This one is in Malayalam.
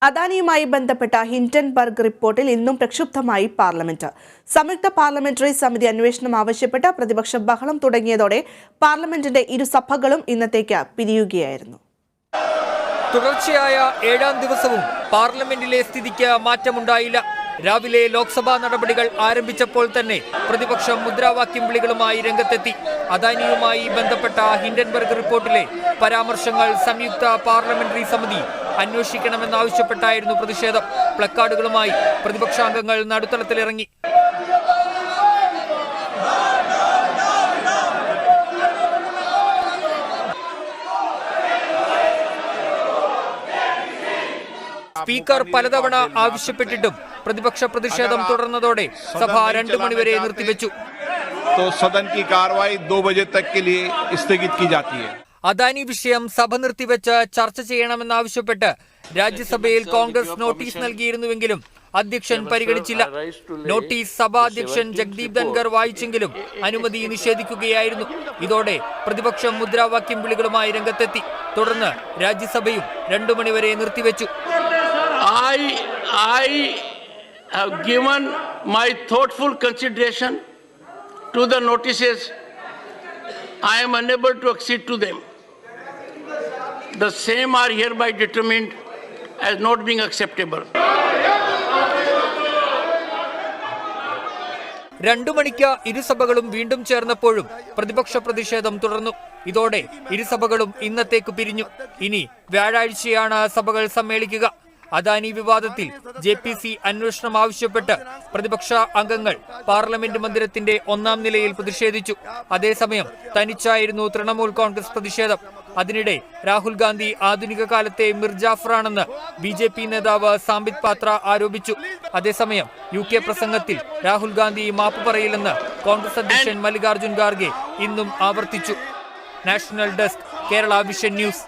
അദാനിയുമായി ബന്ധപ്പെട്ട ഹിൻഡൻബർഗ് റിപ്പോർട്ടിൽ ഇന്നും പ്രക്ഷുബ്ധമായി പാർലമെന്റ്. സംയുക്ത പാർലമെന്ററി സമിതി അന്വേഷണം ആവശ്യപ്പെട്ട് പ്രതിപക്ഷം ബഹളം തുടങ്ങിയതോടെ പാർലമെന്റിന്റെ ഇരുസഭകളും ഇന്നത്തേക്ക് പിരിയുകയായിരുന്നു. തുടർച്ചയായ 7ാം ദിവസവും പാർലമെന്റിലെ സ്ഥിതിക്ക് മാറ്റമുണ്ടായില്ല. രാവിലെ ലോക്സഭാ നടപടികൾ ആരംഭിച്ചപ്പോൾ തന്നെ പ്രതിപക്ഷം മുദ്രാവാക്യം വിളികളുമായി രംഗത്തെത്തി. അദാനിയുമായി ബന്ധപ്പെട്ട ഹിൻഡൻബർഗ് റിപ്പോർട്ടിലെ പരാമർശങ്ങൾ സംയുക്ത പാർലമെന്ററി സമിതി അന്വേഷിക്കണമെന്നാവശ്യപ്പെട്ടായിരുന്നു പ്രതിഷേധം. പ്ലക്കാർഡുകളുമായി പ്രതിപക്ഷാംഗങ്ങൾ നടുത്തളത്തിലിറങ്ങി. സ്പീക്കർ പലതവണ ആവശ്യപ്പെട്ടിട്ടും പ്രതിപക്ഷ പ്രതിഷേധം തുടർന്നതോടെ സഭ 2 മണിവരെ നിർത്തിവെച്ചു. അദാനി വിഷയം സഭ നിർത്തിവെച്ച് ചർച്ച ചെയ്യണമെന്നാവശ്യപ്പെട്ട് രാജ്യസഭയിൽ കോൺഗ്രസ് നോട്ടീസ് നൽകിയിരുന്നുവെങ്കിലും അധ്യക്ഷൻ പരിഗണിച്ചില്ല. നോട്ടീസ് സഭാധ്യക്ഷൻ ജഗ്ദീപ് ധൻഖർ വായിച്ചെങ്കിലും അനുമതി നിഷേധിക്കുകയായിരുന്നു. ഇതോടെ പ്രതിപക്ഷം മുദ്രാവാക്യം വിളികളുമായി രംഗത്തെത്തി. തുടർന്ന് രാജ്യസഭയും 2 മണിവരെ നിർത്തിവെച്ചു. I have given my thoughtful consideration to the notices. I am unable to accede to them. The same are hereby determined as not being acceptable. 2 മണിക്ക് ഇരുസഭകളും വീണ്ടും ചേർന്നപ്പോഴും പ്രതിപക്ഷ പ്രതിഷേധം തുടർന്നു. ഇതോടെ ഇരുസഭകളും ഇന്നത്തേക്ക് പിരിഞ്ഞു. ഇനി വ്യാഴാഴ്ചയാണ് സഭകൾ സമ്മേളിക്കുക. അദാനി വിവാദത്തിൽ JPC അന്വേഷണം ആവശ്യപ്പെട്ട് പ്രതിപക്ഷ അംഗങ്ങൾ പാർലമെന്റ് മന്ദിരത്തിന്റെ 1ാം നിലയിൽ പ്രതിഷേധിച്ചു. അതേസമയം തനിച്ചായിരുന്നു തൃണമൂൽ കോൺഗ്രസ് പ്രതിഷേധം. അതിനിടെ രാഹുൽ ഗാന്ധി ആധുനിക കാലത്തെ മിർജാഫറാണെന്ന് BJP നേതാവ് സാംബിത് പാത്ര ആരോപിച്ചു. അതേസമയം UK പ്രസംഗത്തിൽ രാഹുൽ ഗാന്ധി മാപ്പ് പറയില്ലെന്ന് കോൺഗ്രസ് അധ്യക്ഷൻ മല്ലികാർജുൻ ഖാർഗെ ഇന്നും ആവർത്തിച്ചു. National desk, Kerala vision news.